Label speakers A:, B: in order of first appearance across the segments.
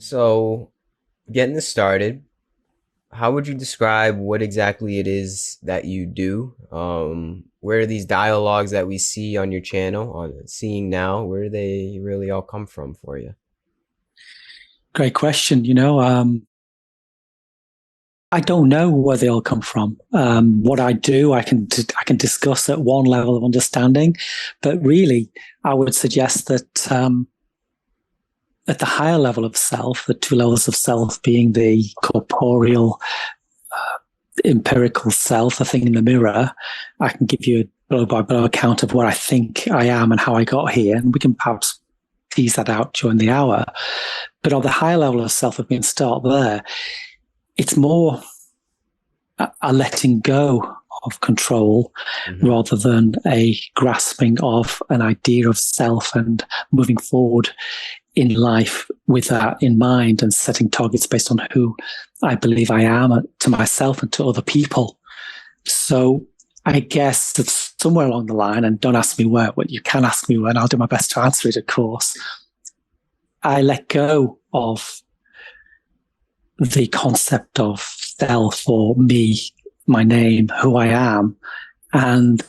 A: So, getting this started, how would you describe what exactly it is that you do? Where are these dialogues that we see on your channel, on seeing now, where do they really all come from for you?
B: Great question. I don't know where they all come from. What I do, I can discuss at one level of understanding, but really, I would suggest that at the higher level of self, the two levels of self being the corporeal, empirical self, the thing in the mirror, I can give you a blow by blow account of what I think I am and how I got here, and we can perhaps tease that out during the hour. But on the higher level of self, if we can start there, it's more a letting go of control
A: Hmm.
B: rather than a grasping of an idea of self and moving forward in life with that in mind and setting targets based on who I believe I am to myself and to other people. So I guess that somewhere along the line, and don't ask me where, but you can ask me when, I'll do my best to answer it, of course. I let go of the concept of self or me, my name, who I am. And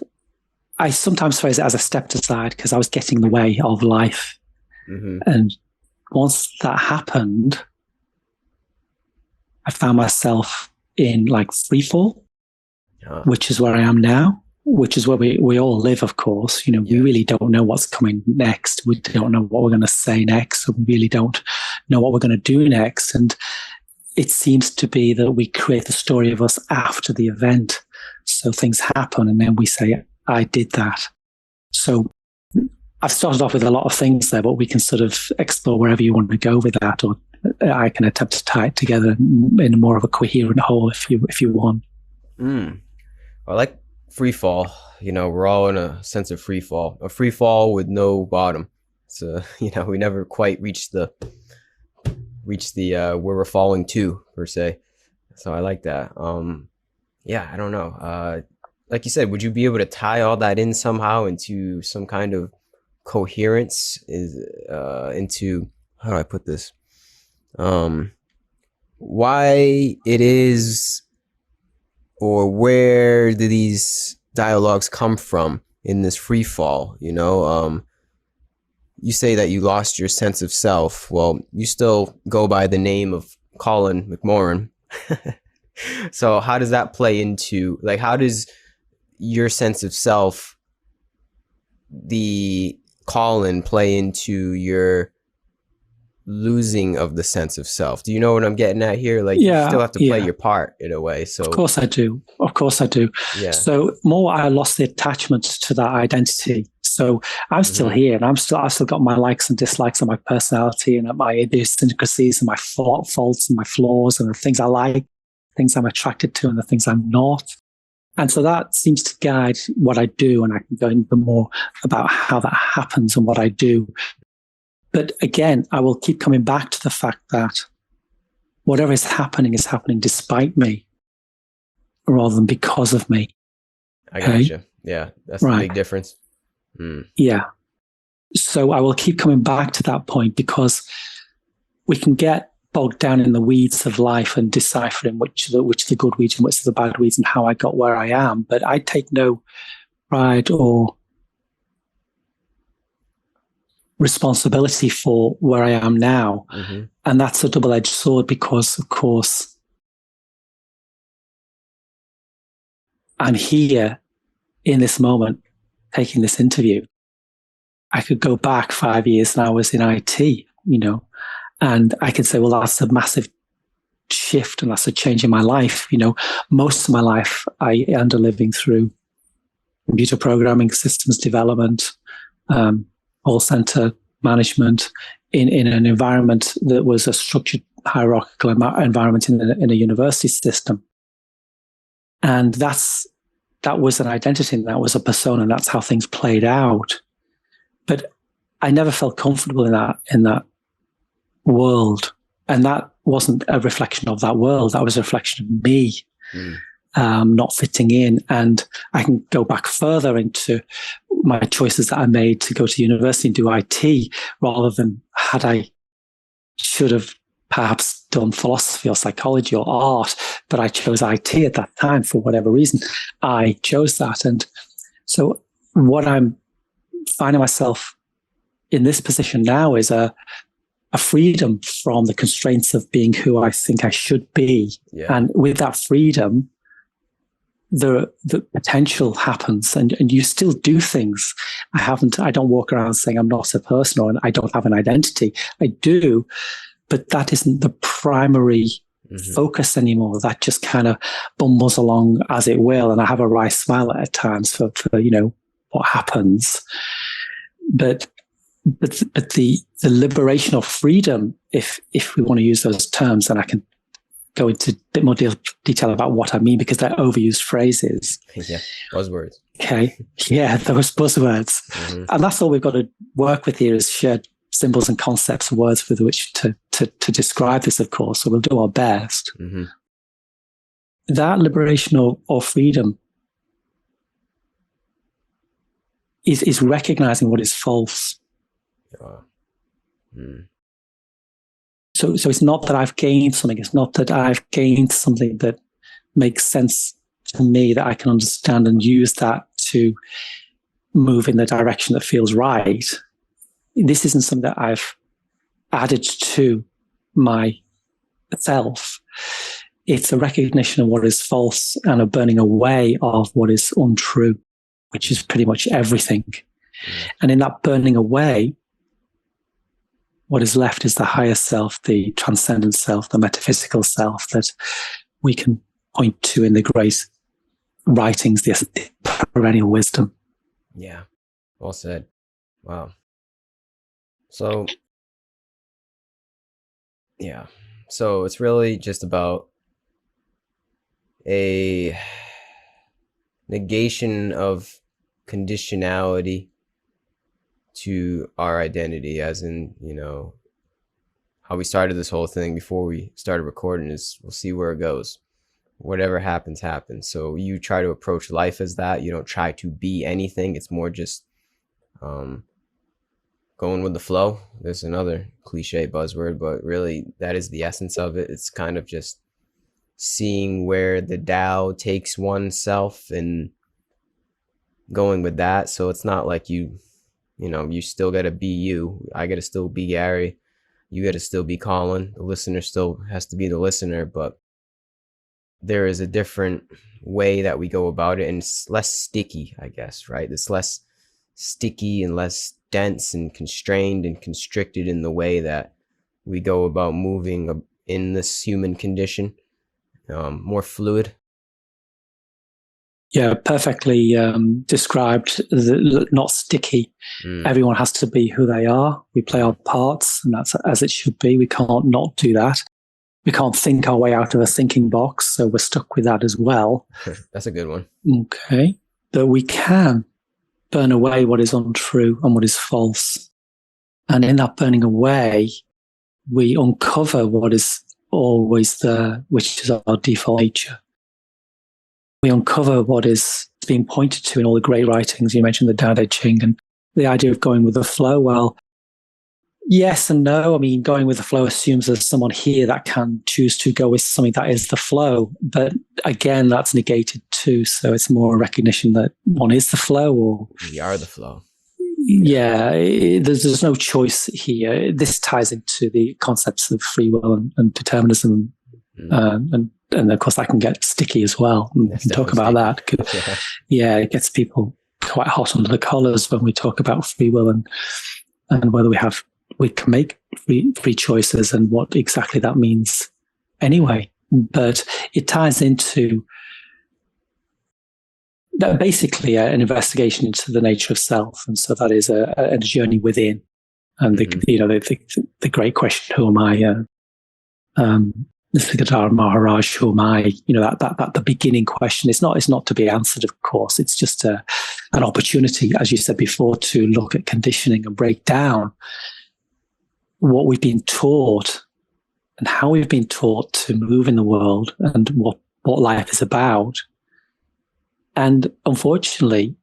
B: I sometimes phrase it as I stepped aside because I was getting in the way of life.
A: Hmm.
B: And once that happened, I found myself in like free fall,
A: Uh,
B: which is where I am now, which is where we all live, of course. We
A: yeah.
B: really don't know what's coming next. We don't know what we're going to say next. So we really don't know what we're going to do next. And it seems to be that we create the story of us after the event. So things happen and then we say, I did that. So I've started off with a lot of things there, but we can sort of explore wherever you want to go with that, or I can attempt to tie it together in more of a coherent whole if you want.
A: Mm. I like free fall. We're all in a sense of free fall, a free fall with no bottom. So, we never quite reach the where we're falling to per se. So I like that. Yeah, I don't know. Like you said, would you be able to tie all that in somehow into some kind of coherence? Is into how do I put this? Um, why it is, or where do these dialogues come from in this free fall? You say that you lost your sense of self. Well, you still go by the name of Colin McMorran. So how does that play into, like, how does your sense of self, the Colin, play into your losing of the sense of self? Do you know what I'm getting at here? Like, you still
B: Yeah,
A: have to play
B: yeah.
A: your part in a way.
B: Of
A: So
B: course I do. Of course I do.
A: yeah.
B: So more I lost the attachment to that identity. So I'm still
A: Hmm.
B: here and I've still got my likes and dislikes and my personality and my idiosyncrasies and my faults and my flaws and the things I like, things I'm attracted to and the things I'm not. And so that seems to guide what I do. And I can go into more about how that happens and what I do. But again, I will keep coming back to the fact that whatever is happening despite me rather than because of me.
A: I
B: Okay.
A: gotcha. Yeah, that's the
B: Right.
A: big difference. Mm.
B: Yeah. So I will keep coming back to that point because we can get bogged down in the weeds of life and deciphering which are the good weeds and which are the bad weeds and how I got where I am. But I take no pride or responsibility for where I am now.
A: Hmm.
B: And that's a double-edged sword because, of course, I'm here in this moment taking this interview. I could go back 5 years and I was in IT, and I could say, well, that's a massive shift and that's a change in my life. Most of my life I ended living through computer programming, systems development, call center management in an environment that was a structured hierarchical environment in a university system. And that was an identity and that was a persona and that's how things played out. But I never felt comfortable in that world. And that wasn't a reflection of that world. That was a reflection of me
A: Mm.
B: not fitting in. And I can go back further into my choices that I made to go to university and do IT rather than should have perhaps done philosophy or psychology or art, but I chose IT at that time for whatever reason. I chose that. And so what I'm finding myself in this position now is a freedom from the constraints of being who I think I should be.
A: Yeah.
B: And with that freedom, the potential happens, and you still do things. I don't walk around saying I'm not a person or I don't have an identity. I do, but that isn't the primary focus anymore. That just kind of bumbles along as it will. And I have a wry smile at times for what happens. But the liberation of freedom, if we want to use those terms, and I can go into a bit more detail about what I mean, because they're overused phrases.
A: Yeah, buzzwords.
B: Okay, yeah, those buzzwords. And that's all we've got to work with here is shared symbols and concepts and words with which to describe this, of course, so we'll do our best. That liberation or freedom is recognizing what is false. So it's not that I've gained something. It's not that I've gained something that makes sense to me, that I can understand and use that to move in the direction that feels right. This isn't something that I've added to myself. It's a recognition of what is false and a burning away of what is untrue, which is pretty much everything. And in that burning away, what is left is the higher self, the transcendent self, the metaphysical self that we can point to in the great writings, the perennial wisdom.
A: Yeah, well said. Wow. So, yeah. So it's really just about a negation of conditionality to our identity, as in, how we started this whole thing before we started recording is we'll see where it goes. Whatever happens, happens. So you try to approach life as that. You don't try to be anything. It's more just going with the flow. There's another cliche buzzword, but really that is the essence of it. It's kind of just seeing where the Tao takes oneself and going with that. So it's not like you still got to be you. I got to still be Gary. You got to still be Colin. The listener still has to be the listener, but there is a different way that we go about it, and it's less sticky, I guess, right? It's less sticky and less dense and constrained and constricted in the way that we go about moving in this human condition. More fluid.
B: Yeah, perfectly described. Not sticky. Everyone has to be who they are. We play our parts, and that's as it should be. We can't not do that. We can't think our way out of a thinking box, so we're stuck with that as well.
A: That's a good one.
B: Okay. But we can burn away what is untrue and what is false. And in that burning away, we uncover what is always there, which is our default nature. We uncover what is being pointed to in all the great writings. You mentioned the Tao Te Ching and the idea of going with the flow. Well, yes and no. I mean, going with the flow assumes there's someone here that can choose to go with something that is the flow. But again, that's negated too. So it's more a recognition that one is the flow, or
A: we are the flow.
B: Yeah, there's no choice here. This ties into the concepts of free will and determinism. And of course, that can get sticky as well. We can talk about that. Yeah, it gets people quite hot under the collars when we talk about free will and whether we can make free choices and what exactly that means anyway. But it ties into that basically an investigation into the nature of self. And so that is a journey within. And the great question, who am I? The Siddhartha Maharaj, who am I? That the beginning question. It's not to be answered, of course. It's just an opportunity, as you said before, to look at conditioning and break down what we've been taught and how we've been taught to move in the world and what life is about. And unfortunately,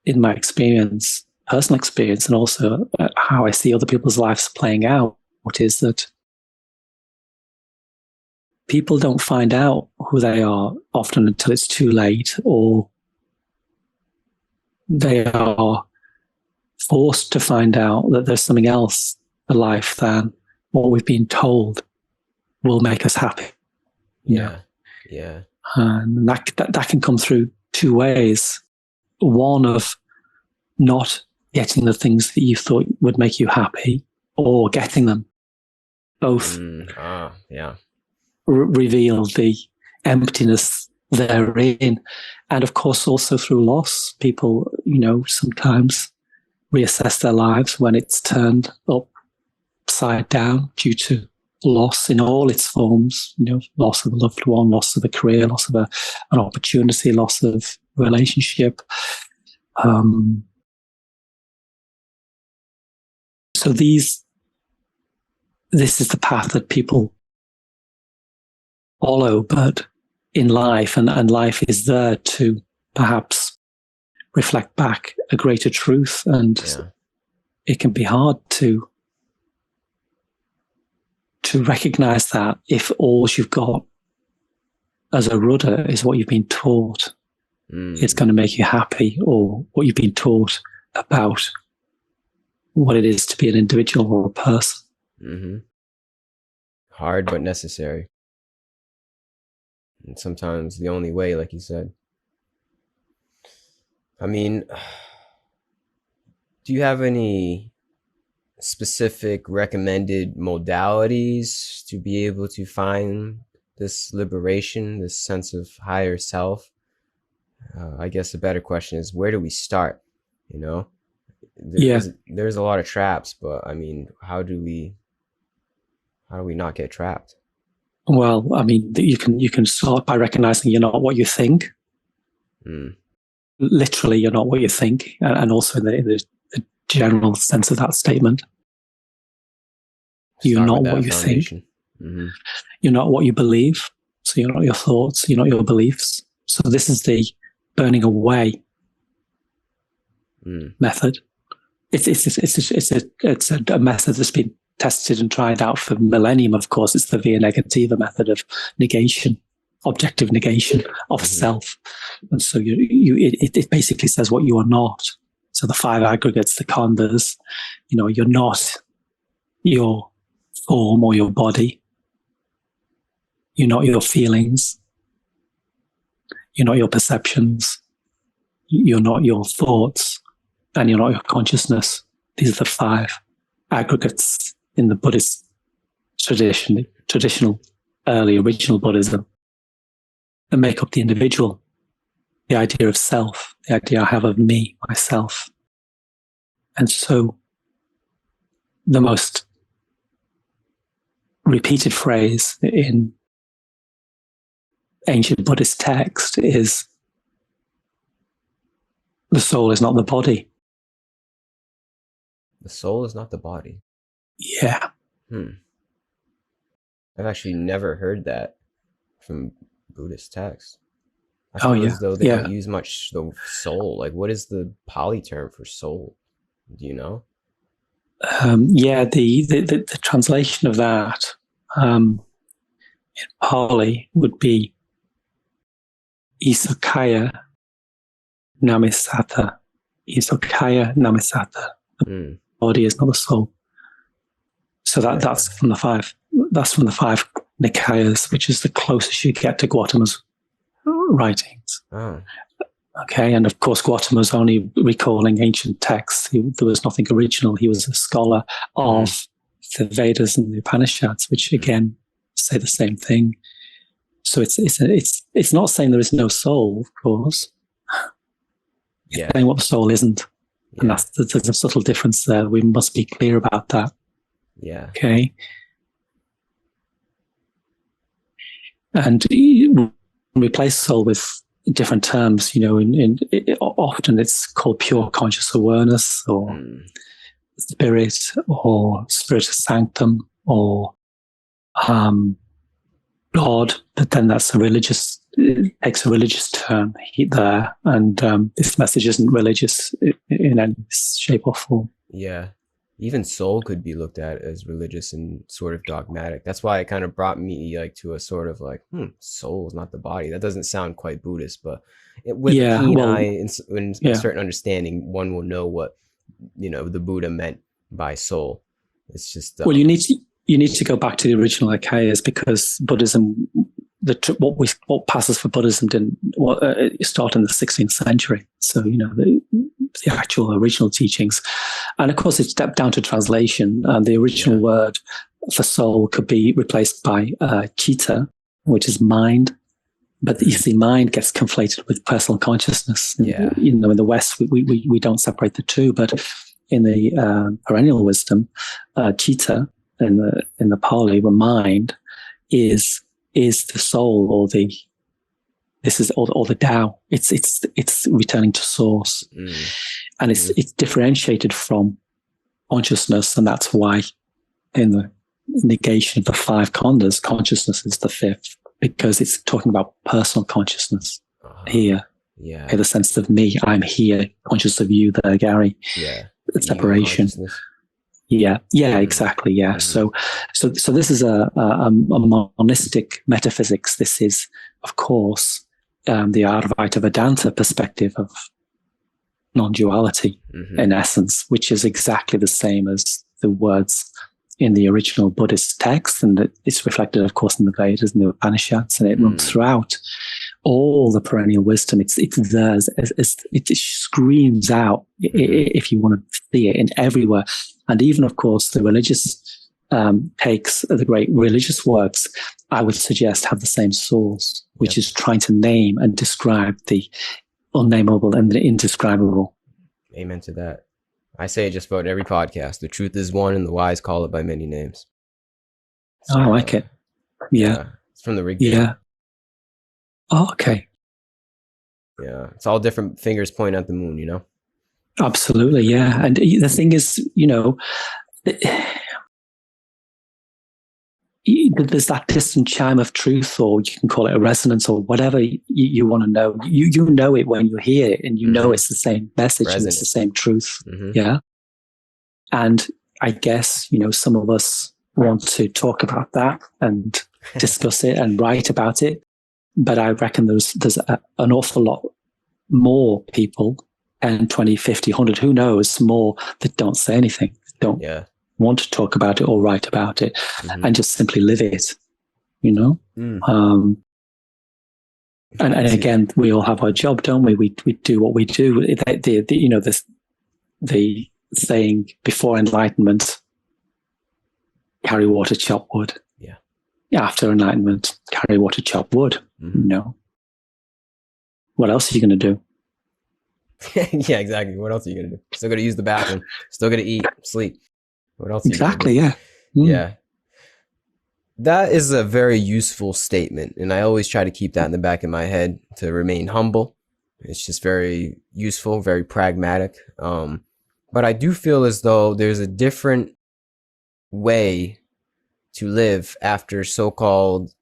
B: in my experience, personal experience, and also how I see other people's lives playing out, is that people don't find out who they are often until it's too late, or they are forced to find out that there's something else in life than what we've been told will make us happy.
A: Yeah. Yeah.
B: And that can come through two ways. One of not getting the things that you thought would make you happy, or getting them. Both
A: yeah.
B: reveal the emptiness therein. And of course, also through loss, people, sometimes reassess their lives when it's turned upside down due to loss in all its forms, loss of a loved one, loss of a career, loss of an opportunity, loss of relationship. So this is the path that people follow, but in life, and life is there to perhaps reflect back a greater truth, and it can be hard to recognize that if all you've got as a rudder is what you've been taught, it's going to make you happy, or what you've been taught about what it is to be an individual or a person.
A: Mm-hmm. Hard but necessary. And sometimes the only way, like you said. I mean, do you have any specific recommended modalities to be able to find this liberation, this sense of higher self? I guess a better question is, where do we start? There's a lot of traps, but I mean, how do we not get trapped?
B: Well, I mean, you can start by recognizing you're not what you think. Literally, you're not what you think, and also in the general sense of that statement. You're not what you think.
A: Mm-hmm.
B: You're not what you believe. So you're not your thoughts. You're not your beliefs. So this is the burning away method. It's a method that's been tested and tried out for millennium. Of course, it's the via negativa method of negation, objective negation of self. And so it basically says what you are not. So the 5 aggregates, the khandhas, you're not your form or your body. You're not your feelings. You're not your perceptions. You're not your thoughts. And you're not your consciousness. These are the 5 aggregates in the Buddhist traditional, early, original Buddhism, that make up the individual, the idea of self, the idea I have of me, myself. And so the most repeated phrase in ancient Buddhist text is, the soul is not the body.
A: The soul is not the body.
B: Yeah.
A: I've actually never heard that from Buddhist texts. I feel as though they don't use much the soul. Like, what is the Pali term for soul? Do you know?
B: The translation of that in Pali would be Isakaya Namisata. Isakaya Namisata. The body is not the soul. So that's from the 5. That's from the 5 Nikayas, which is the closest you get to Gautama's writings.
A: Oh.
B: Okay, and of course Gautama's only recalling ancient texts. There was nothing original. He was a scholar of the Vedas and the Upanishads, which again say the same thing. So it's not saying there is no soul, of course. It's saying what the soul isn't. And there's a subtle difference there. We must be clear about that.
A: Yeah.
B: Okay. And replace soul with different terms. Often it's called pure conscious awareness, or spirit, or spirit of sanctum, or God. But then that's it takes a religious turn there, and this message isn't religious in any shape or form.
A: Yeah. even soul could be looked at as religious and sort of dogmatic. That's why it kind of brought me like to a sort of like, soul is not the body. That doesn't sound quite Buddhist, but with a
B: Yeah,
A: keen
B: well,
A: eye and a
B: yeah.
A: certain understanding, one will know what, the Buddha meant by soul. It's just,
B: Well, you need to go back to the original Akayas, because Buddhism, what passes for Buddhism didn't start in the 16th century. So the actual original teachings, and of course it's stepped down to translation. The original word for soul could be replaced by chitta, which is mind. But you see, mind gets conflated with personal consciousness.
A: Yeah.
B: In the West, we don't separate the two, but in the perennial wisdom, chitta in the Pali, the mind is the soul, or the Tao. It's returning to source, and it's differentiated from consciousness, and that's why in the negation of the five khandhas, consciousness is the fifth, because it's talking about personal consciousness here.
A: Yeah.
B: In the sense of me, I'm here, conscious of you there, Gary.
A: Yeah.
B: Separation. Yeah, exactly. Yeah. So this is a monistic metaphysics. This is, of course, the Advaita Vedanta perspective of non-duality in essence, which is exactly the same as the words in the original Buddhist text, and it's reflected, of course, in the Vedas and the Upanishads, and it runs throughout all the perennial wisdom. It's there. It screams out, if you want to see it, in everywhere. And even, of course, the religious takes, the great religious works, I would suggest, have the same source, which is trying to name and describe the unnameable and the indescribable.
A: Amen to that. I say it just about every podcast. The truth is one, and the wise call it by many names.
B: So, I like it. Yeah.
A: It's from the Rig.
B: Yeah. Oh, okay.
A: Yeah. It's all different fingers pointing at the moon,
B: Absolutely. Yeah. And the thing is, there's that distant chime of truth, or you can call it a resonance, or whatever you want to know. You know it when you hear it, and you know it's the same message and it's the same truth. Yeah. And I guess, some of us want to talk about that and discuss it and write about it. But I reckon there's an awful lot more people, 10, 20, 50, 100, who knows, more, that don't say anything, don't want to talk about it or write about it, and just simply live it, And again, we all have our job, don't we? We do what we do. The saying, before enlightenment, carry water, chop wood.
A: Yeah.
B: After enlightenment, carry water, chop wood. What else are you going to do?
A: Yeah, exactly. What else are you going to do? Still going to use the bathroom. Still going to eat, sleep. What else?
B: Exactly. Yeah.
A: Yeah. That is a very useful statement. And I always try to keep that in the back of my head, to remain humble. It's just very useful, very pragmatic. But I do feel as though there's a different way to live after so-called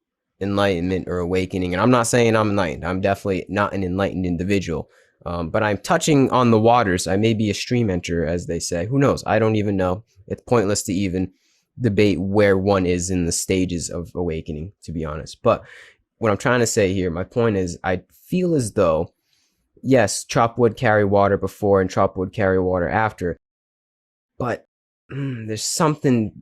A: enlightenment or awakening. And I'm not saying I'm enlightened. I'm definitely not an enlightened individual. But I'm touching on the waters. I may be a stream enter, as they say. Who knows? I don't even know. It's pointless to even debate where one is in the stages of awakening, to be honest. But what I'm trying to say here, my point is, I feel as though, yes, chop wood, carry water before, and chop wood, carry water after. But there's something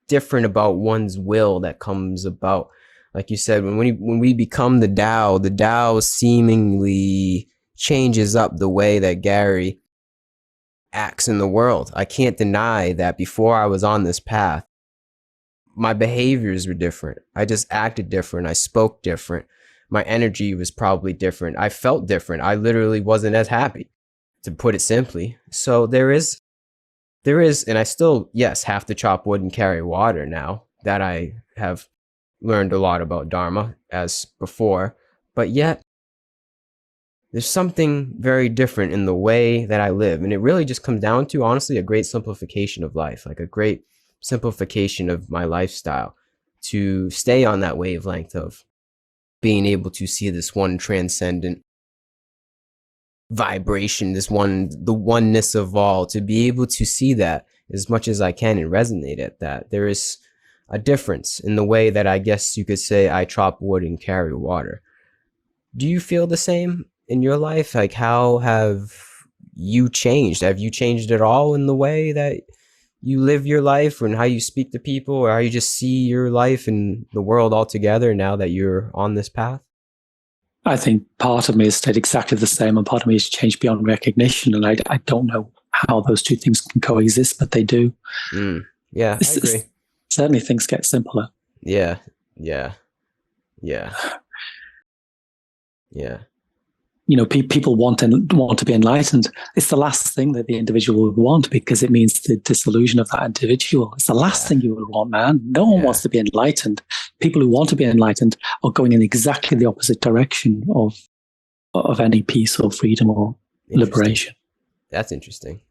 A: different about one's will that comes about. Like you said, when we become the Tao seemingly changes up the way that Gary acts in the world. I can't deny that before I was on this path, my behaviors were different. I just acted different. I spoke different. My energy was probably different. I felt different. I literally wasn't as happy, to put it simply. So there is, and I still, yes, have to chop wood and carry water now that I have learned a lot about Dharma as before, but yet there's something very different in the way that I live. And it really just comes down to, honestly, a great simplification of life, like a great simplification of my lifestyle, to stay on that wavelength of being able to see this one transcendent vibration, the oneness of all, to be able to see that as much as I can and resonate at that. There is a difference in the way that I guess you could say I chop wood and carry water. Do you feel the same in your life? Like, how have you changed? Have you changed at all in the way that you live your life, or in how you speak to people, or how you just see your life and the world altogether now that you're on this path?
B: I think part of me has stayed exactly the same, and part of me has changed beyond recognition. And I don't know how those two things can coexist, but they do.
A: Yeah, I agree.
B: Certainly things get simpler.
A: Yeah, yeah, yeah, yeah.
B: People want to be enlightened. It's the last thing that the individual would want, because it means the dissolution of that individual. It's the last thing you would want, man. No one wants to be enlightened. People who want to be enlightened are going in exactly the opposite direction of any peace or freedom or liberation.
A: That's interesting.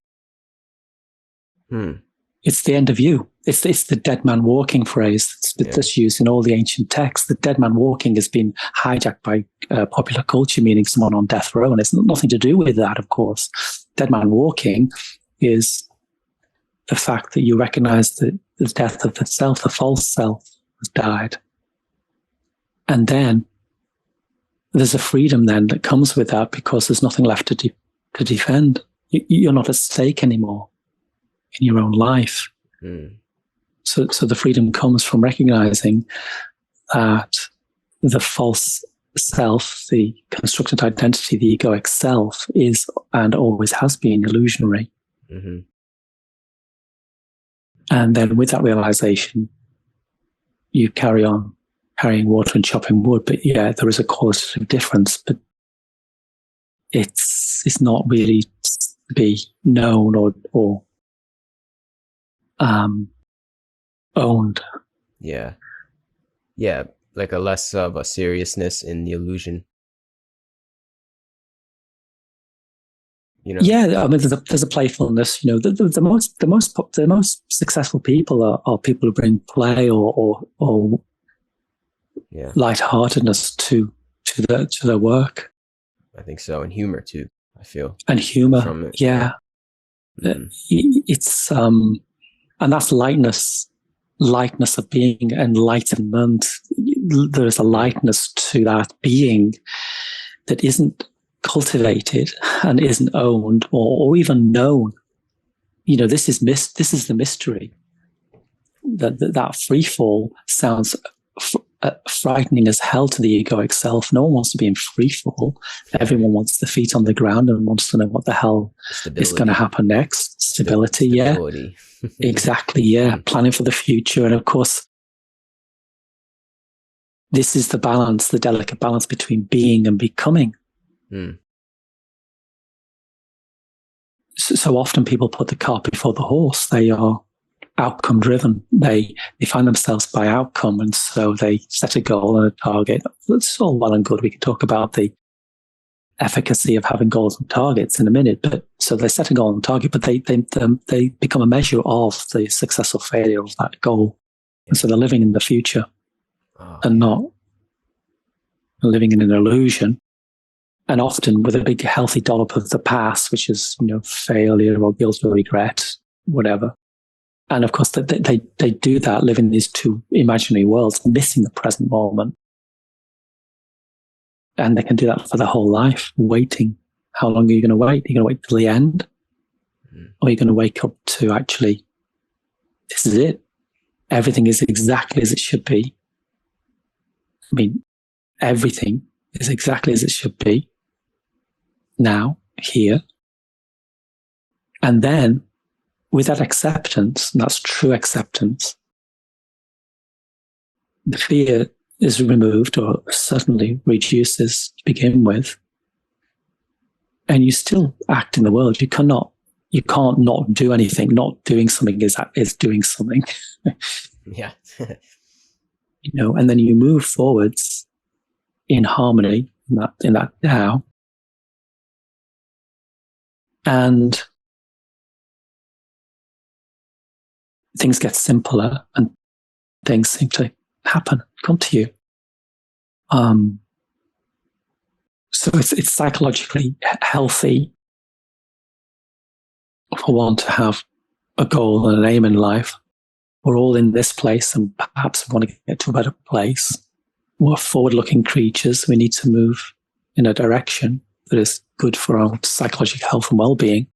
B: It's the end of you. It's the dead man walking phrase that's used in all the ancient texts. The dead man walking has been hijacked by popular culture, meaning someone on death row, and it's nothing to do with that, of course. Dead man walking is the fact that you recognize that the death of the self, the false self, has died. And then there's a freedom then that comes with that, because there's nothing left to defend. You're not at stake anymore in your own life. So the freedom comes from recognizing that the false self, the constructed identity, the egoic self, is and always has been illusionary. And then with that realization, you carry on carrying water and chopping wood. But yeah, there is a qualitative difference, but it's not really to be known or owned.
A: Yeah, like a less of a seriousness in the illusion.
B: Yeah, I mean, there's a playfulness. The most successful people are people who bring play or lightheartedness to their work.
A: I think so, and humor too. I feel,
B: and humor
A: from it.
B: It's and that's lightness of being, enlightenment. There's a lightness to that being that isn't cultivated and isn't owned or even known. This is the mystery. That free fall sounds frightening as hell to the egoic self. No one wants to be in free fall. Everyone wants the feet on the ground and wants to know what the hell is going to happen next. Stability. Exactly. Planning for the future. And of course, this is the balance, the delicate balance between being and becoming. So often people put the cart before the horse. They are outcome driven. They find themselves by outcome, and so they set a goal and a target. It's all well and good. We can talk about the efficacy of having goals and targets in a minute. But so they set a goal and target, but they become a measure of the success or failure of that goal. And so they're living in the future and not living in an illusion. And often with a big healthy dollop of the past, which is, failure or guilt or regret, whatever. And of course, they do that, live in these two imaginary worlds, missing the present moment. And they can do that for their whole life, waiting. How long are you going to wait? Are you going to wait till the end? Or are you going to wake up to actually, this is it. Everything is exactly as it should be. I mean, everything is exactly as it should be. Now, here. And then, with that acceptance, and that's true acceptance, the fear is removed or certainly reduces to begin with. And you still act in the world. You can't not do anything. Not doing something is doing something.
A: Yeah.
B: And then you move forwards in harmony in that now. And things get simpler and things seem to happen, come to you. So it's psychologically healthy for one to have a goal and an aim in life. We're all in this place and perhaps want to get to a better place. We're forward-looking creatures. We need to move in a direction that is good for our psychological health and well-being.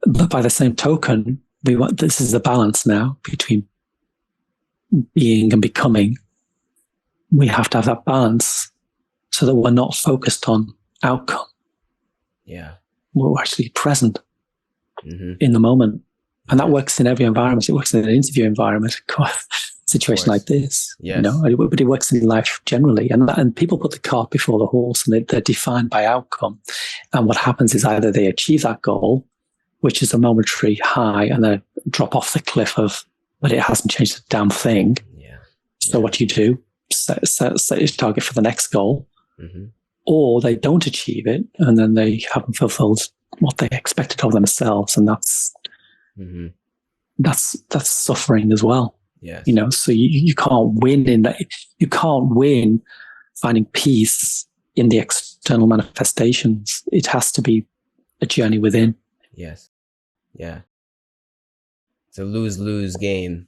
B: But by the same token, this is the balance now between being and becoming. We have to have that balance so that we're not focused on outcome.
A: Yeah.
B: We're actually present in the moment. And that works in every environment. It works in an interview environment, situation like this,
A: yes.
B: But it works in life generally. And people put the cart before the horse, and they're defined by outcome. And what happens is either they achieve that goal, which is a momentary high, and then drop off the cliff but it hasn't changed a damn thing.
A: Yeah.
B: So what do you do? Set your target for the next goal, or they don't achieve it, and then they haven't fulfilled what they expected of themselves, and that's suffering as well.
A: Yes.
B: So you can't win in that. You can't win finding peace in the external manifestations. It has to be a journey within.
A: Yes. Yeah. It's a lose-lose game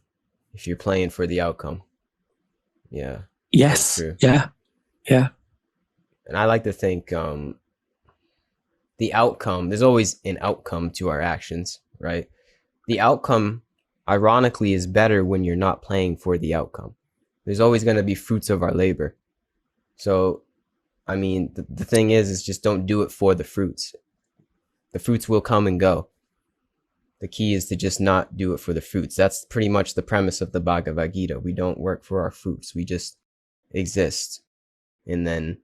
A: if you're playing for the outcome. Yeah.
B: Yes. Yeah. Yeah.
A: And I like to think the outcome, there's always an outcome to our actions, right? The outcome, ironically, is better when you're not playing for the outcome. There's always going to be fruits of our labor. So, I mean, the thing is just don't do it for the fruits. The fruits will come and go. The key is to just not do it for the fruits. That's pretty much the premise of the Bhagavad Gita. We don't work for our fruits. We just exist. And then,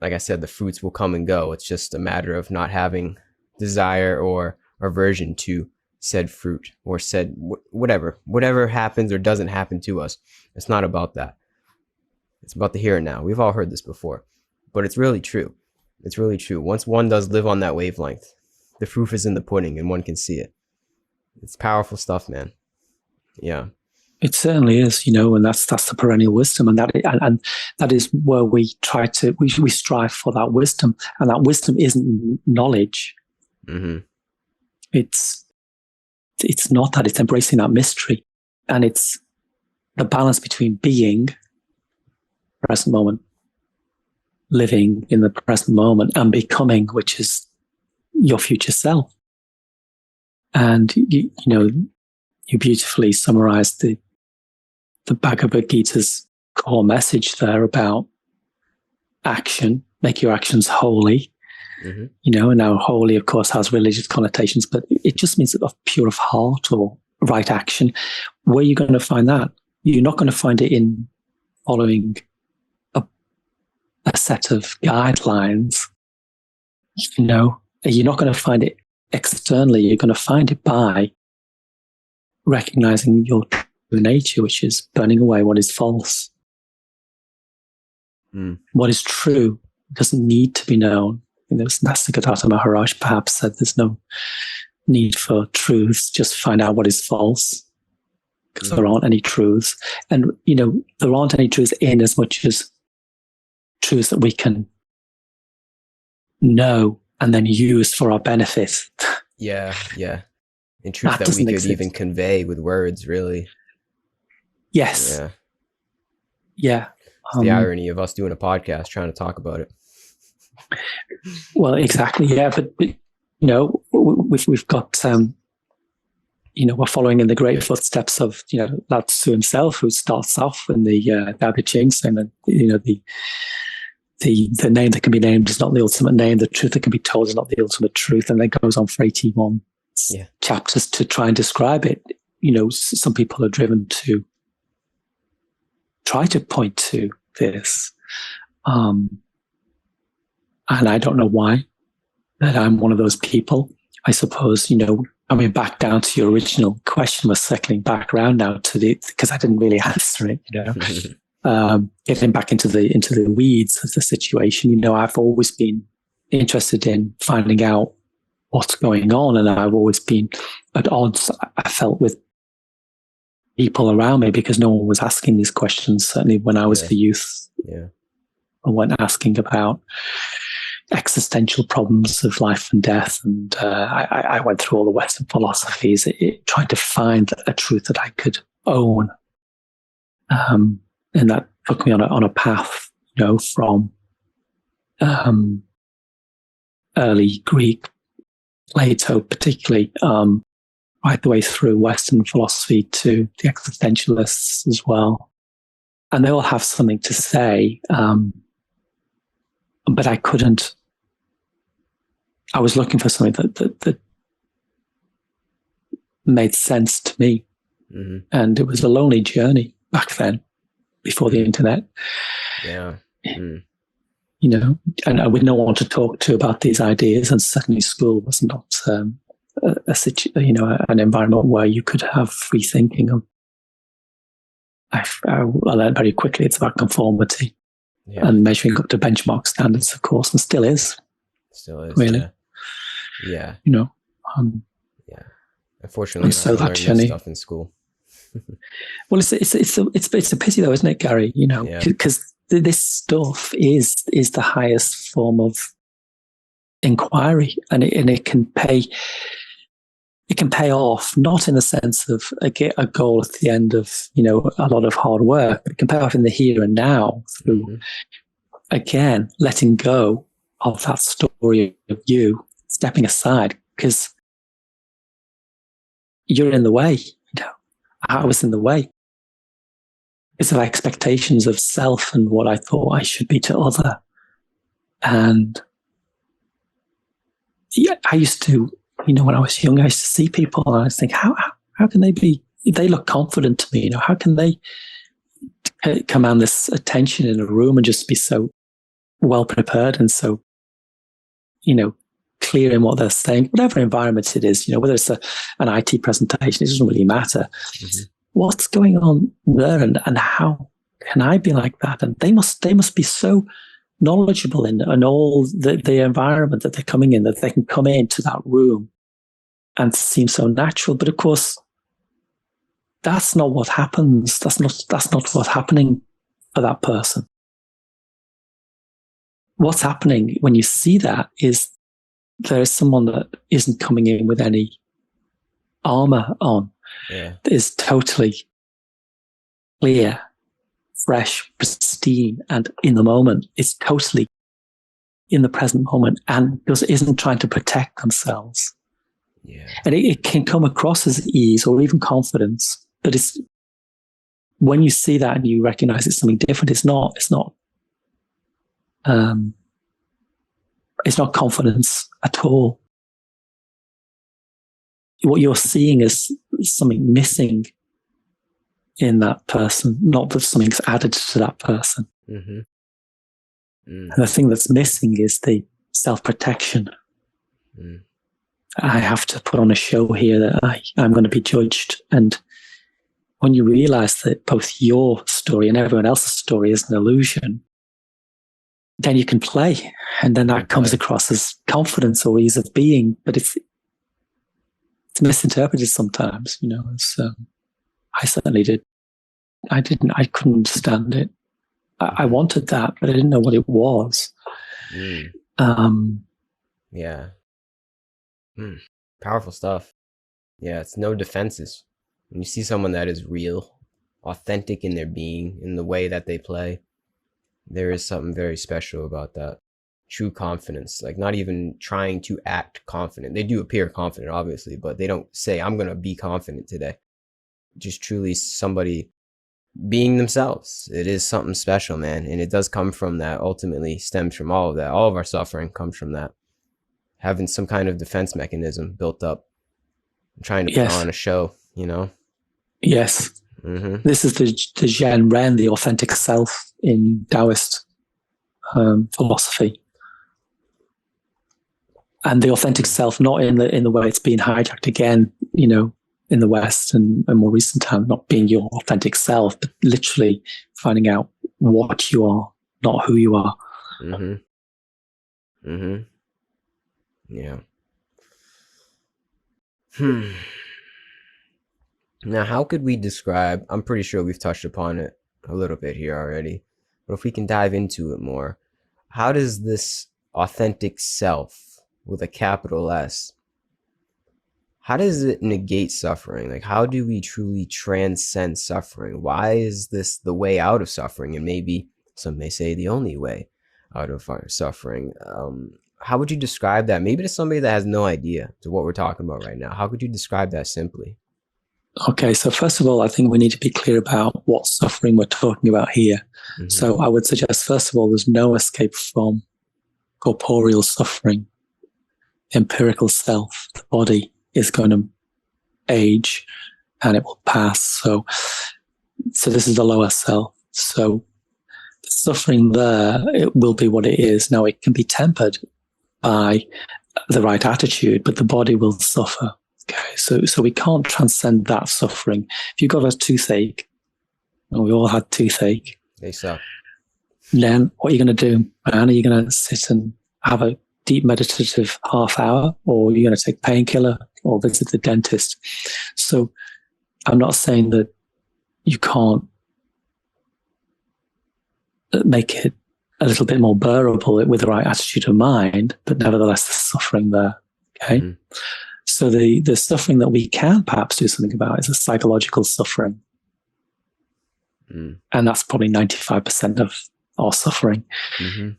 A: like I said, the fruits will come and go. It's just a matter of not having desire or aversion to said fruit or said whatever happens or doesn't happen to us. It's not about that. It's about the here and now. We've all heard this before, but it's really true. It's really true. Once one does live on that wavelength, the proof is in the pudding and one can see it. It's powerful stuff, man. Yeah.
B: It certainly is, and that's the perennial wisdom, and that is where we try to we strive for that wisdom, and that wisdom isn't knowledge. It's not that. It's embracing that mystery, and it's the balance between being present moment, living in the present moment, and becoming, which is your future self. And you beautifully summarized the Bhagavad Gita's core message there about action, make your actions holy. And now holy, of course, has religious connotations, but it just means of pure of heart or right action. Where are you going to find that? You're not going to find it in following a set of guidelines. You're not going to find it externally. You're going to find it by recognizing your true nature, which is burning away what is false. What is true doesn't need to be known. Nastasigadata Maharaj perhaps said there's no need for truths, just find out what is false, because there aren't any truths. And, there aren't any truths in as much as truths that we can know and then use for our benefit. Yeah.
A: In truth that we could even convey with words, really.
B: Yes. Yeah.
A: It's the irony of us doing a podcast trying to talk about it.
B: Well, exactly. Yeah. But we've got, we're following in the great footsteps of, Lao Tzu himself, who starts off in the Tao Te Ching saying that, the name that can be named is not the ultimate name. The truth that can be told is not the ultimate truth. And then goes on for 81 chapters to try and describe it. Some people are driven to try to point to this. And I don't know why, that I'm one of those people. I suppose, coming back down to your original question, was circling back around now because I didn't really answer it, getting back into the weeds of the situation. I've always been interested in finding out what's going on, and I've always been at odds, I felt, with people around me because no one was asking these questions. Certainly when I was a youth, I went asking about existential problems of life and death. And I went through all the Western philosophies, trying to find a truth that I could own. And that took me on a path, from early Greek, Plato particularly, right the way through Western philosophy to the existentialists as well. And they all have something to say, but I couldn't. I was looking for something that made sense to me.
A: Mm-hmm.
B: And it was a lonely journey back then, before the internet.
A: Yeah. Mm.
B: And with no one to talk to about these ideas, and certainly school was not an environment where you could have free thinking. I learned very quickly it's about conformity and measuring up to benchmark standards, of course, and still is. Really.
A: Yeah.
B: Yeah.
A: Unfortunately,
B: so that
A: journey stuff in school.
B: Well, it's a pity though, isn't it, Gary? Because this stuff is the highest form of inquiry, and it can pay. It can pay off, not in the sense of a goal at the end of a lot of hard work, but it can pay off in the here and now through again letting go of that story of you, stepping aside because you're in the way. I was in the way. It's of expectations of self and what I thought I should be to other. And I used to, when I was young, I used to see people and I was think, how can they be? They look confident to me. How can they command this attention in a room and just be so well prepared and so, clear in what they're saying, whatever environment it is, whether it's an IT presentation, it doesn't really matter. Mm-hmm. What's going on there and how can I be like that? And they must be so knowledgeable in all the environment that they're coming in, that they can come into that room and seem so natural. But of course, that's not what happens. That's not what's happening for that person. What's happening when you see that is there is someone that isn't coming in with any armor on.
A: Yeah.
B: Is totally clear, fresh, pristine, and in the moment. It's totally in the present moment and isn't trying to protect themselves.
A: Yeah. And
B: it can come across as ease or even confidence, but it's when you see that and you recognize it's something different. It's not confidence at all. What you're seeing is something missing in that person, not that something's added to that person.
A: Mm-hmm.
B: And the thing that's missing is the self-protection. I have to put on a show here that I'm going to be judged. And when you realize that both your story and everyone else's story is an illusion, then you can play. And then that comes across as confidence or ease of being. But it's misinterpreted sometimes, I certainly did. I couldn't understand it. I wanted that, but I didn't know what it was.
A: Yeah. Powerful stuff. Yeah, it's no defenses. When you see someone that is real, authentic in their being, in the way that they play, there is something very special about that. True confidence, like not even trying to act confident. They do appear confident, obviously, but they don't say, I'm going to be confident today. Just truly somebody being themselves. It is something special, man. And it does come from that, ultimately stems from all of that. All of our suffering comes from that. Having some kind of defense mechanism built up, trying to put on a show,
B: Yes. Mm-hmm. This is the Zhen Ren, the authentic self in Taoist philosophy. And the authentic self, not in the way it's being hijacked again, in the West and more recent time, not being your authentic self, but literally finding out what you are, not who you are.
A: Mm-hmm. Mm-hmm. Yeah. Now, how could we describe, I'm pretty sure we've touched upon it a little bit here already, but if we can dive into it more, how does this authentic self with a capital S, how does it negate suffering? Like, how do we truly transcend suffering? Why is this the way out of suffering? And maybe some may say the only way out of our suffering. How would you describe that? Maybe to somebody that has no idea to what we're talking about right now. How could you describe that simply?
B: Okay, so first of all, I think we need to be clear about what suffering we're talking about here.
A: Mm-hmm.
B: So I would suggest, first of all, there's no escape from corporeal suffering. Empirical self, the body, is going to age and it will pass. So this is the lower self. So the suffering there, it will be what it is. Now, it can be tempered by the right attitude, but the body will suffer. Okay, so we can't transcend that suffering. If you've got a toothache, and we all had toothache,
A: They suck.
B: then what are you going to do, man? Are you going to sit and have a deep meditative half hour, or are you going to take painkiller or visit the dentist? So I'm not saying that you can't make it a little bit more bearable with the right attitude of mind, but nevertheless, there's suffering there. Okay. Mm-hmm. So the suffering that we can perhaps do something about is a psychological suffering. Mm. And that's probably 95% of our suffering. Mm-hmm.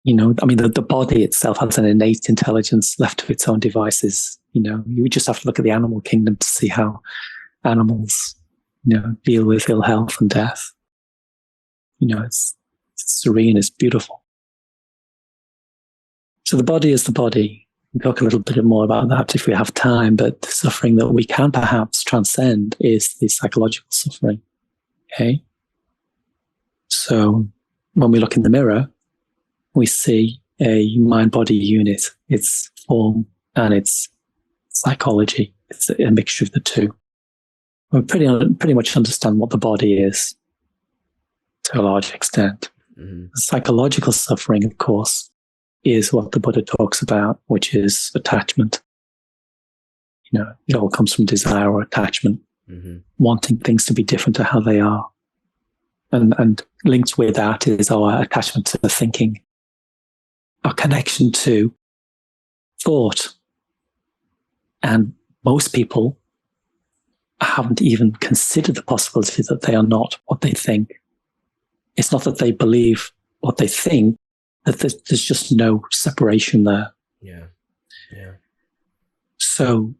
B: You know, I mean, the body itself has an innate intelligence left to its own devices. You know, you just have to look at the animal kingdom to see how animals, you know, deal with ill health and death. You know, it's serene, it's beautiful. So the body is the body. We'll talk a little bit more about that if we have time, but the suffering that we can perhaps transcend is the psychological suffering. Okay? So when we look in the mirror, we see a mind-body unit. It's form and it's psychology. It's a mixture of the two. We pretty much understand what the body is to a large extent. Mm-hmm. Psychological suffering, of course, is what the Buddha talks about, which is attachment. You know, it all comes from desire or attachment, mm-hmm. wanting things to be different to how they are. And linked with that is our attachment to thinking, our connection to thought. And most people haven't even considered the possibility that they are not what they think. It's not that they believe what they think, that there's just no separation there.
A: Yeah. Yeah.
B: So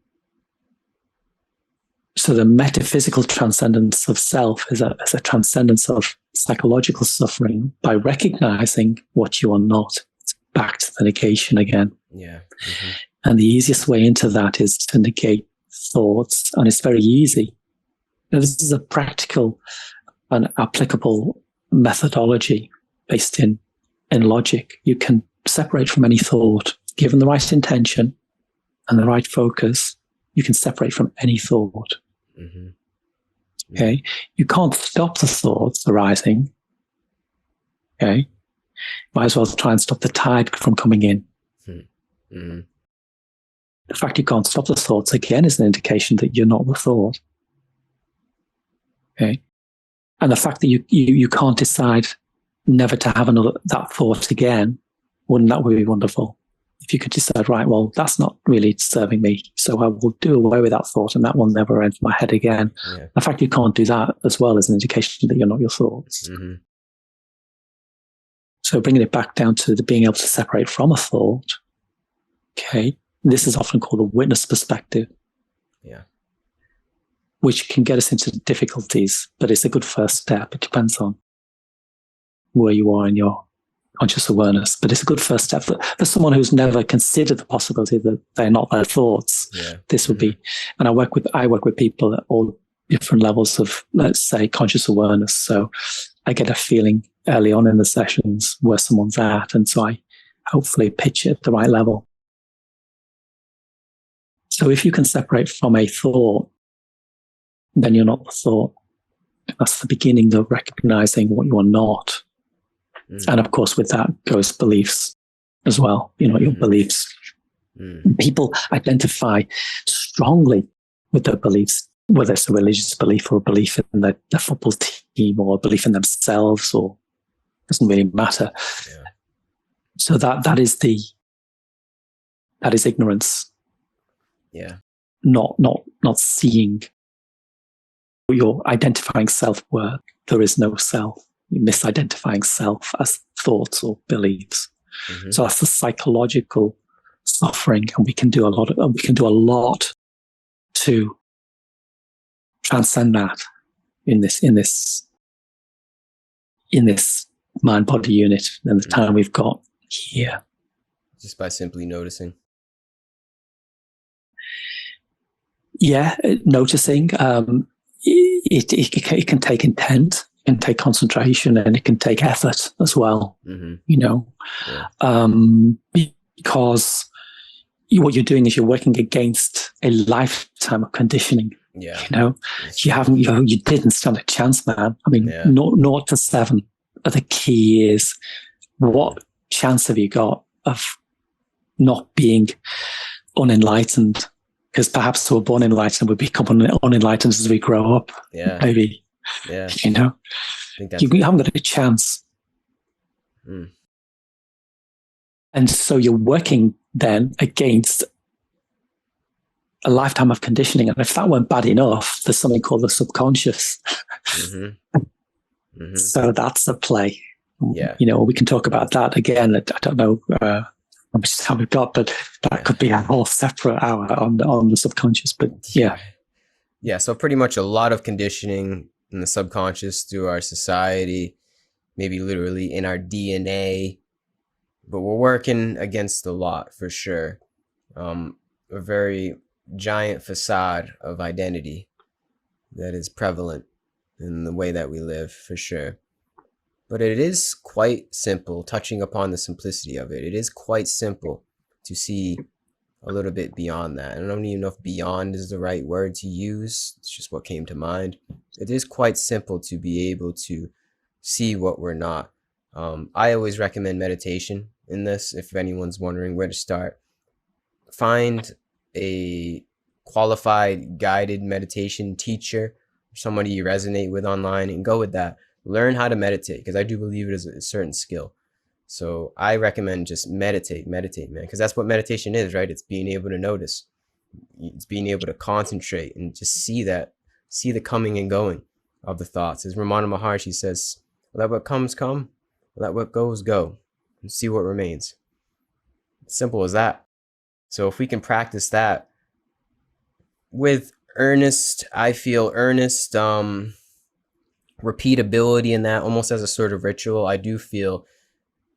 B: the metaphysical transcendence of self is a transcendence of psychological suffering by recognizing what you are not. It's back to the negation again.
A: Yeah. Mm-hmm.
B: And the easiest way into that is to negate thoughts, and it's very easy. Now, this is a practical and applicable methodology based in logic. You can separate from any thought. Given the right intention and the right focus, you can separate from any thought. Mm-hmm. Okay? You can't stop the thoughts arising. Okay? Might as well try and stop the tide from coming in. Mm-hmm. The fact you can't stop the thoughts, again, is an indication that you're not the thought. Okay? And the fact that you can't decide never to have that thought again, wouldn't that be wonderful? If you could decide, right, well, that's not really serving me, so I will do away with that thought and that will never enter my head again. Yeah. The fact you can't do that as well is an indication that you're not your thoughts. Mm-hmm. So bringing it back down to being able to separate from a thought, okay, this is often called the witness perspective.
A: Yeah.
B: Which can get us into difficulties, but it's a good first step. It depends on where you are in your conscious awareness, but it's a good first step for someone who's never considered the possibility that they're not their thoughts. Yeah. This would be, and I work with people at all different levels of, let's say, conscious awareness. So I get a feeling early on in the sessions where someone's at, and so I hopefully pitch it at the right level. So if you can separate from a thought, then you're not the thought. That's the beginning of recognizing what you are not. And of course, with that goes beliefs as well. You know, your beliefs. People identify strongly with their beliefs, whether it's a religious belief or a belief in their football team or a belief in themselves, or doesn't really matter. Yeah. So that is ignorance.
A: Yeah.
B: Not seeing. You're identifying self-worth. There is no self. You're misidentifying self as thoughts or beliefs.
A: Mm-hmm.
B: So that's the psychological suffering, and we can do a lot to transcend that in this mind-body unit and the time we've got here.
A: Just by simply noticing.
B: Yeah, noticing. It can take intent, it can take concentration, and it can take effort as well.
A: Mm-hmm.
B: Because what you're doing is you're working against a lifetime of conditioning.
A: Yeah.
B: You didn't stand a chance, man. I mean, 0 to 7. The key is, what chance have you got of not being unenlightened? Because perhaps we're born enlightened, we become unenlightened as we grow up.
A: Yeah.
B: Maybe.
A: Yeah.
B: You haven't got a chance.
A: Mm.
B: And so you're working then against a lifetime of conditioning. And if that weren't bad enough, there's something called the subconscious.
A: Mm-hmm. Mm-hmm.
B: So that's the play.
A: Yeah.
B: We can talk about that again. I don't know how much time we've got, but that could be a whole separate hour on the subconscious. But yeah.
A: Yeah. So pretty much a lot of conditioning in the subconscious through our society, maybe literally in our DNA, but we're working against a lot for sure. A very giant facade of identity that is prevalent in the way that we live for sure. But it is quite simple, touching upon the simplicity of it. It is quite simple to see a little bit beyond that. I don't even know if beyond is the right word to use. It's just what came to mind. It is quite simple to be able to see what we're not. I always recommend meditation in this, if anyone's wondering where to start. Find a qualified guided meditation teacher, somebody you resonate with online, and go with that. Learn how to meditate, because I do believe it is a certain skill. So I recommend just meditate, man, because that's what meditation is, right? It's being able to notice. It's being able to concentrate and just see the coming and going of the thoughts. As Ramana Maharshi says, let what comes come, let what goes go, and see what remains. Simple as that. So if we can practice that with earnest repeatability in that, almost as a sort of ritual, I do feel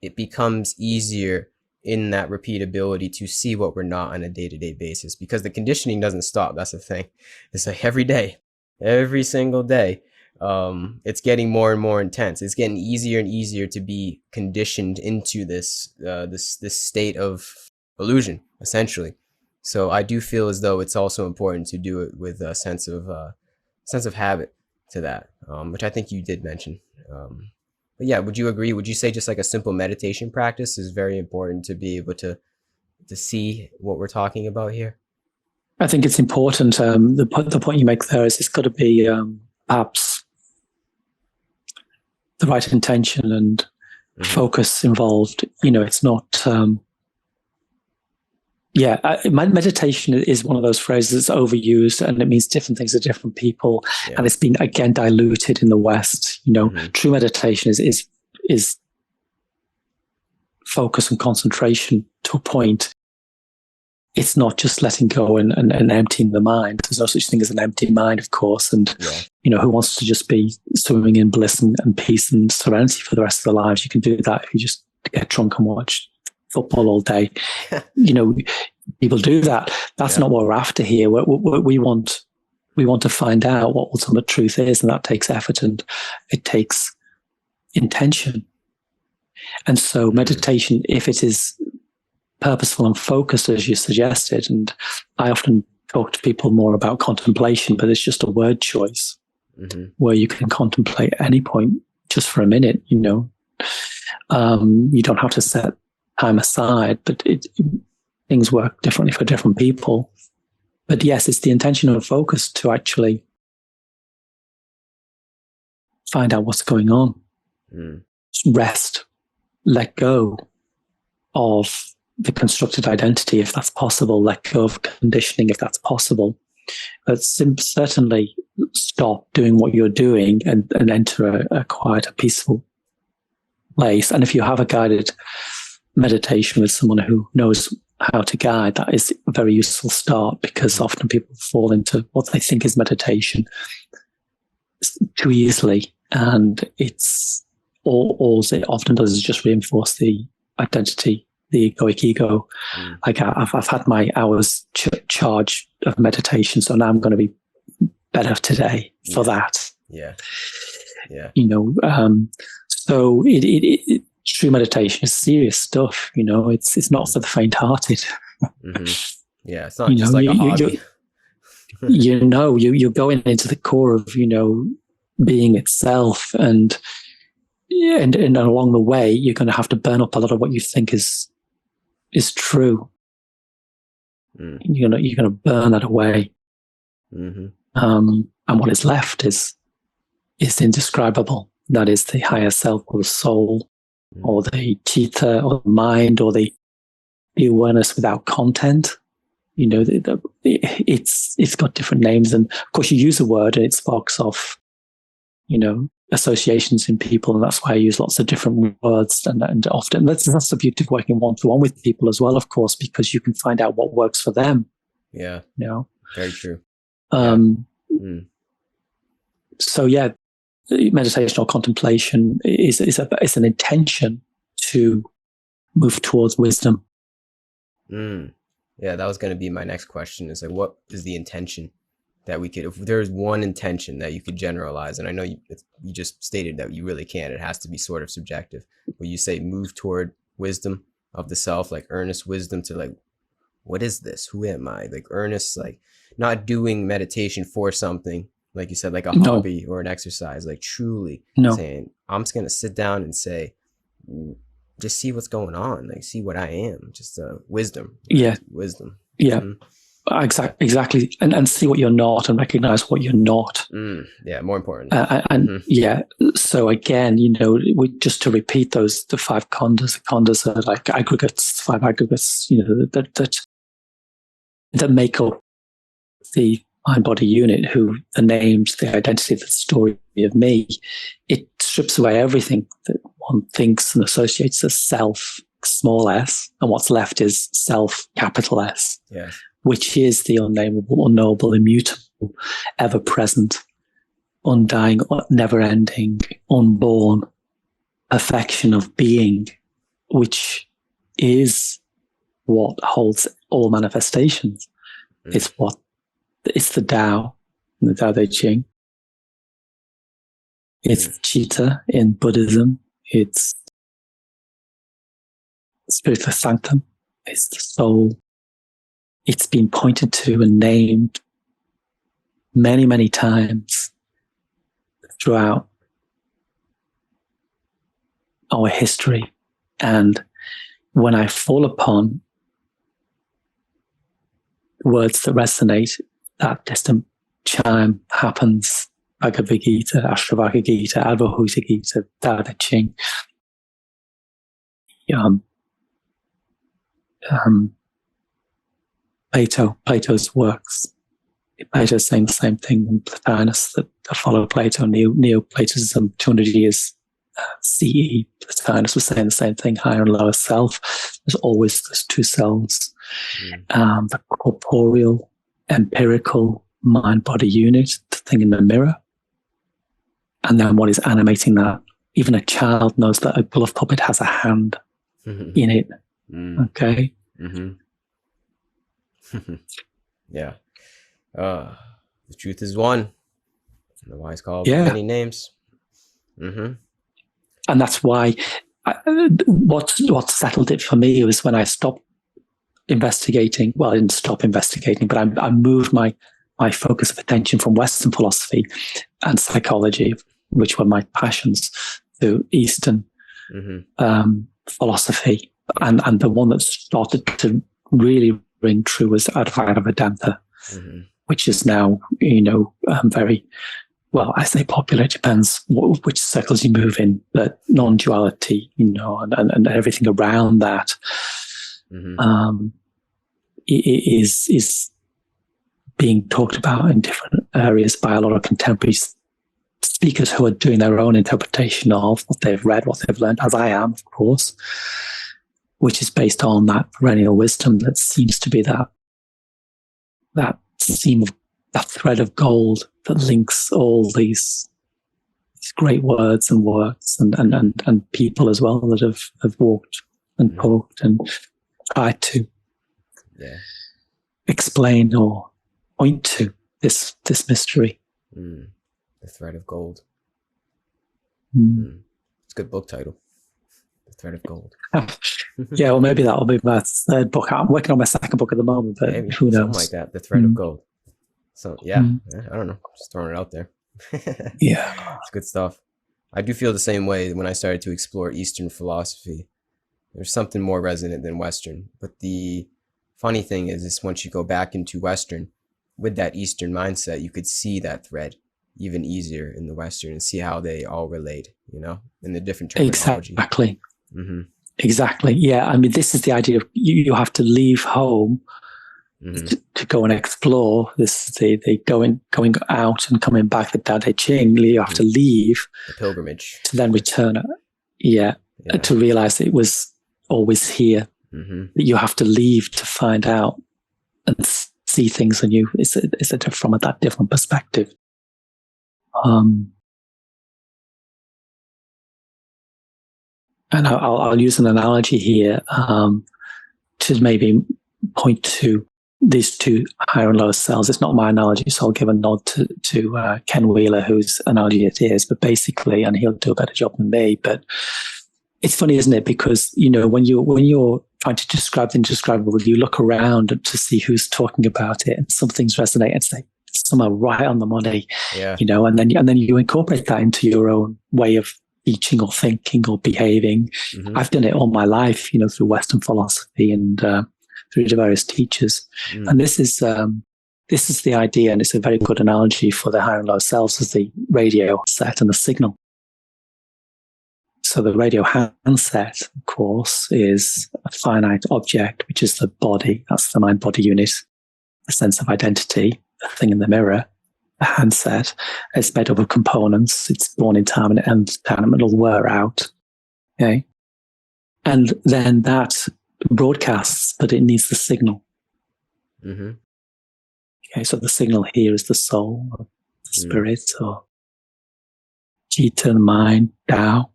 A: it becomes easier in that repeatability to see what we're not on a day-to-day basis, because the conditioning doesn't stop. That's the thing. It's like every single day, it's getting more and more intense. It's getting easier and easier to be conditioned into this state of illusion, essentially. So I do feel as though it's also important to do it with a sense of habit to that, which I think you did mention. But yeah, would you agree? Would you say just like a simple meditation practice is very important to be able to see what we're talking about here?
B: I think it's important. The point you make there is it's got to be perhaps the right intention and focus involved. It's not. Meditation is one of those phrases that's overused, and it means different things to different people. Yeah. And it's been again diluted in the West. True meditation is focus and concentration to a point. It's not just letting go and emptying the mind. There's no such thing as an empty mind, of course. And who wants to just be swimming in bliss and peace and serenity for the rest of their lives? You can do that if you just get drunk and watch football all day. People do that. That's not what we're after here. We want to find out what ultimate truth is, and that takes effort and it takes intention. And so meditation, if it is purposeful and focused, as you suggested, and I often talk to people more about contemplation, but it's just a word choice where you can contemplate at any point just for a minute. You don't have to set time aside, but things work differently for different people. But yes, it's the intention and focus to actually find out what's going on. Rest, let go, of the constructed identity, if that's possible, let go of conditioning, if that's possible, but certainly stop doing what you're doing and enter a quiet, a peaceful place. And if you have a guided meditation with someone who knows how to guide, that is a very useful start, because often people fall into what they think is meditation too easily. And it's all it often does is just reinforce the identity, the egoic ego. Like I've had my hours charge of meditation, so now I'm going to be better today for that.
A: Yeah.
B: So true meditation is serious stuff. It's not for the faint-hearted.
A: Yeah, it's not just like a hobby.
B: You're going into the core of being itself, and along the way you're going to have to burn up a lot of what you think is true. You're going to burn that away, and what is left is indescribable. That is the higher self, or the soul, or the chitta, or the mind, or the awareness without content. It's got different names, and of course you use a word and it sparks off associations in people, and that's why I use lots of different words. And often that's the beauty of working one-to-one with people as well, of course, because you can find out what works for them.
A: Yeah. Very true.
B: So meditation or contemplation is an intention to move towards wisdom.
A: Yeah, that was going to be my next question. Is like, what is the intention that we could, if there's one intention that you could generalize, and I know you just stated that you really can't, it has to be sort of subjective, but you say move toward wisdom of the self, like earnest wisdom to like, what is this? Who am I? Like earnest, like not doing meditation for something, like you said, like a hobby or an exercise, like truly saying, I'm just going to sit down and say, just see what's going on, like see what I am, just wisdom. Wisdom.
B: Exactly. And see what you're not, and recognize what you're not.
A: More important.
B: So again, just to repeat the 5 khandhas. The khandhas are like aggregates, 5 aggregates, that make up the mind-body unit, who the names, the identity, the story of me. It strips away everything that one thinks and associates as self, small s, and what's left is self, capital S.
A: Yes.
B: Which is the unnameable, unknowable, immutable, ever-present, undying, never-ending, unborn perfection of being, which is what holds all manifestations. It's the Tao in the Tao Te Ching. It's Chitta in Buddhism. It's spiritual sanctum. It's the soul. It's been pointed to and named many, many times throughout our history. And when I fall upon words that resonate, that distant chime happens. Bhagavad Gita, Ashravaka Gita, Advahuta Gita, Tao Te Ching. Plato's works. Plato's saying the same thing in Plotinus that follow Plato. Neo-Platonism, 200 years CE. Plotinus was saying the same thing, higher and lower self. There's always those 2 selves. The corporeal, empirical mind-body unit, the thing in the mirror. And then what is animating that? Even a child knows that a glove puppet has a hand in it. Okay?
A: Yeah. The truth is one. And the wise called many names. And
B: that's why what settled it for me was when I stopped investigating. Well, I didn't stop investigating, but I moved my focus of attention from Western philosophy and psychology, which were my passions, to Eastern philosophy. And the one that started to really ring true was Advaita Vedanta, which is now, very well, I say popular, it depends which circles you move in, but non-duality, and everything around that is being talked about in different areas by a lot of contemporary speakers who are doing their own interpretation of what they've read, what they've learned, as I am, of course, which is based on that perennial wisdom that seems to be that seam of that thread of gold that links all these great words and works and people as well that have walked and talked and tried to explain or point to this mystery.
A: The thread of gold. It's a good book title. The thread of gold.
B: Yeah, well, maybe that'll be my third book. I'm working on my second book at the moment, but
A: maybe,
B: who knows?
A: Something like that. The thread of gold. So I don't know. Just throwing it out there.
B: Yeah,
A: it's good stuff. I do feel the same way when I started to explore Eastern philosophy. There's something more resonant than Western. But the funny thing is once you go back into Western, with that Eastern mindset, you could see that thread even easier in the Western and see how they all relate, in the different terminology.
B: Exactly. Exactly. Yeah. I mean, this is the idea of you have to leave home to go and explore. This is the going out and coming back, the Tao Te Ching. You have to leave.
A: The pilgrimage.
B: To then return. To realize it was always here. That you have to leave to find out and see things anew. It's from that different perspective. And I'll use an analogy here to maybe point to these two higher and lower cells. It's not my analogy, so I'll give a nod to Ken Wheeler, whose analogy it is. But basically, and he'll do a better job than me. But it's funny, isn't it? Because when you're trying to describe the indescribable, you look around to see who's talking about it, and some things resonate and say some are right on the money.
A: Yeah.
B: And then you incorporate that into your own way of teaching or thinking or behaving. I've done it all my life, through Western philosophy and through the various teachers. And this is the idea, and it's a very good analogy for the higher and lower selves as the radio set and the signal. So the radio handset, of course, is a finite object, which is the body. That's the mind-body unit, the sense of identity, the thing in the mirror. The handset is made up of components. It's born in time and it ends in time and it'll wear out. Okay. And then that broadcasts, but it needs the signal. Okay. So the signal here is the soul, or the spirit, or Jita, the mind, Tao.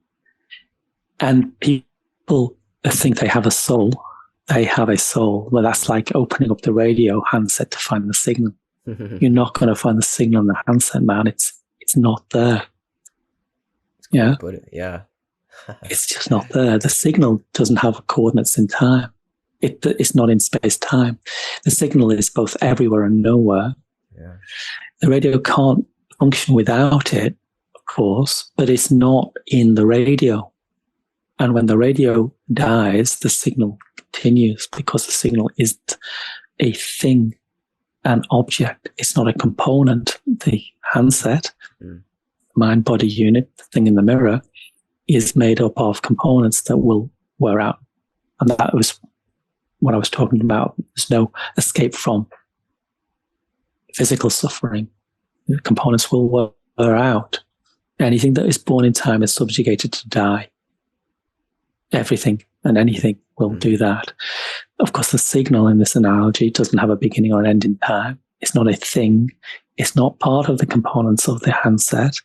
B: And people think they have a soul. They have a soul. Well, that's like opening up the radio handset to find the signal. You're not going to find the signal in the handset, man. It's not there. Yeah.
A: Put it. Yeah.
B: It's just not there. The signal doesn't have coordinates in time. It's not in space time. The signal is both everywhere and nowhere.
A: Yeah.
B: The radio can't function without it, of course, but it's not in the radio. And when the radio dies, the signal continues because the signal isn't a thing, an object. It's not a component. The handset, mind-body unit, the thing in the mirror, is made up of components that will wear out. And that was what I was talking about. There's no escape from physical suffering. The components will wear out. Anything that is born in time is subjugated to die. Everything and anything will do that. Of course, the signal in this analogy doesn't have a beginning or an end in time. It's not a thing. It's not part of the components of the handset.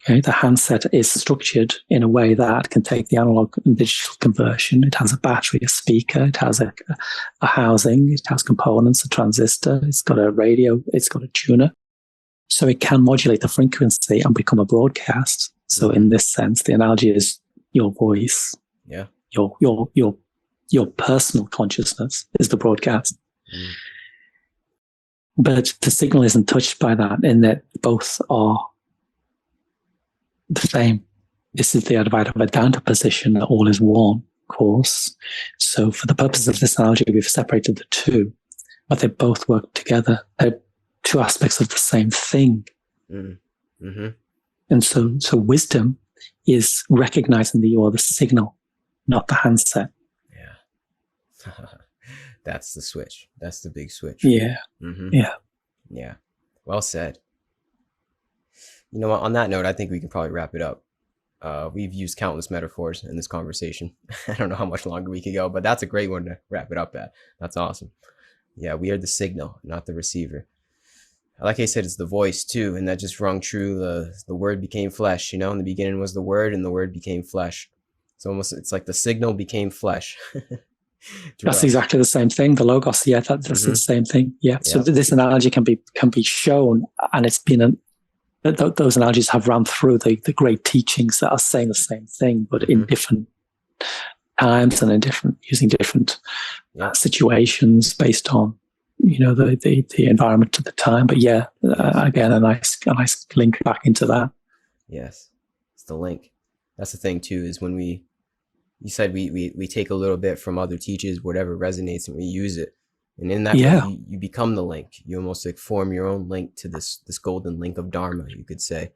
B: Okay, the handset is structured in a way that can take the analog and digital conversion. It has a battery, a speaker, it has a housing, it has components, a transistor, it's got a radio, it's got a tuner. So it can modulate the frequency and become a broadcast. So in this sense, the analogy is your voice.
A: Yeah.
B: Your personal consciousness is the broadcast. But the signal isn't touched by that, in that both are the same. This is the Advaita Vedanta position that all is one, of course. So for the purpose of this analogy, we've separated the two, but they both work together. They're two aspects of the same thing.
A: Mm-hmm.
B: And so wisdom is recognizing that you are the signal, not the handset.
A: Yeah. That's the switch. That's the big switch.
B: Yeah.
A: Mm-hmm.
B: Yeah.
A: Yeah. Well said. You know what? On that note, I think we can probably wrap it up. We've used countless metaphors in this conversation. I don't know how much longer we could go, but that's a great one to wrap it up at. That's awesome. Yeah, we are the signal, not the receiver. Like I said, it's the voice too, and that just rung true. The word became flesh. You know, in the beginning was the word, and the word became flesh. It's like the signal became flesh.
B: That's exactly the same thing. The logos, yeah, that's the same thing. Yeah. So this analogy can be shown, and it's been those analogies have run through the great teachings that are saying the same thing, but in different times and using different situations based on the environment at the time. But again, a nice link back into that.
A: Yes, it's the link. That's the thing too, is when you said we take a little bit from other teachers, whatever resonates, and we use it. And in that way, you become the link. You almost like form your own link to this golden link of Dharma, you could say.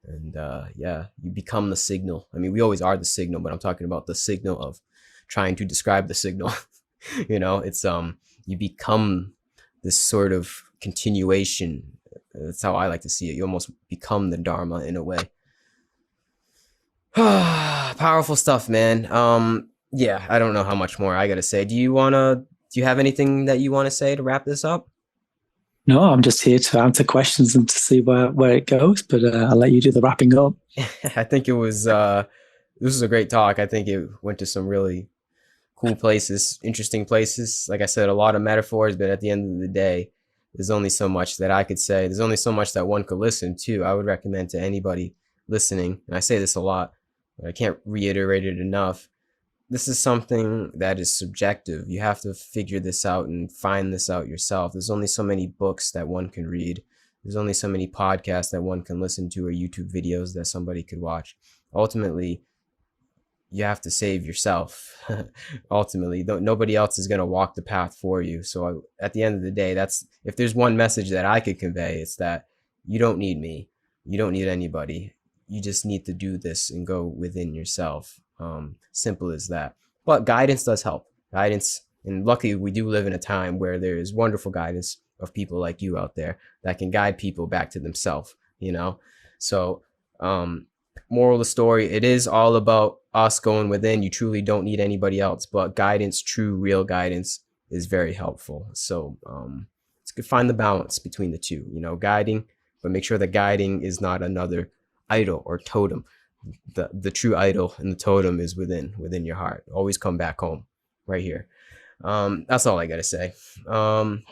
A: And you become the signal. I mean, we always are the signal, but I'm talking about the signal of trying to describe the signal. It's you become this sort of continuation. That's how I like to see it. You almost become the Dharma in a way. Powerful stuff, man. I don't know how much more I gotta say. Do you have anything that you want to say to wrap this up?
B: No, I'm just here to answer questions and to see where it goes, but I'll let you do the wrapping up.
A: I think it was this was a great talk. I think it went to some really cool places, interesting places. Like I said, a lot of metaphors, but at the end of the day, there's only so much that I could say. There's only so much that one could listen to. I would recommend to anybody listening, and I say this a lot, but I can't reiterate it enough. This is something that is subjective. You have to figure this out and find this out yourself. There's only so many books that one can read. There's only so many podcasts that one can listen to or YouTube videos that somebody could watch. Ultimately, you have to save yourself. Ultimately, nobody else is going to walk the path for you. So at the end of the day, if there's one message that I could convey, it's that you don't need me. You don't need anybody. You just need to do this and go within yourself. Simple as that. But guidance does help. Guidance, and luckily we do live in a time where there is wonderful guidance of people like you out there that can guide people back to themselves, So moral of the story, it is all about us going within. You truly don't need anybody else, but guidance, true, real guidance is very helpful. So it's good to find the balance between the two, guiding, but make sure that guiding is not another idol or totem. The true idol and the totem is within your heart. Always come back home right here. That's all I got to say.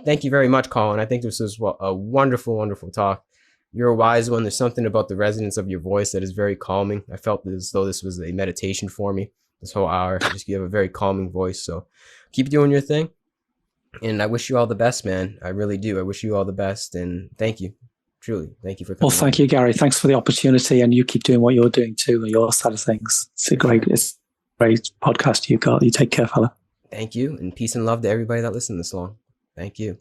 A: Thank you very much, Colin. I think this was a wonderful, wonderful talk. You're a wise one. There's something about the resonance of your voice that is very calming. I felt as though this was a meditation for me this whole hour. You have a very calming voice. So keep doing your thing. And I wish you all the best, man. I really do. I wish you all the best. And thank you. Truly. Thank you for coming.
B: Well, thank you, Gary. Thanks for the opportunity. And you keep doing what you're doing too, on your side of things. It's a great podcast you've got. You take care, fella.
A: Thank you. And peace and love to everybody that listened this long. Thank you.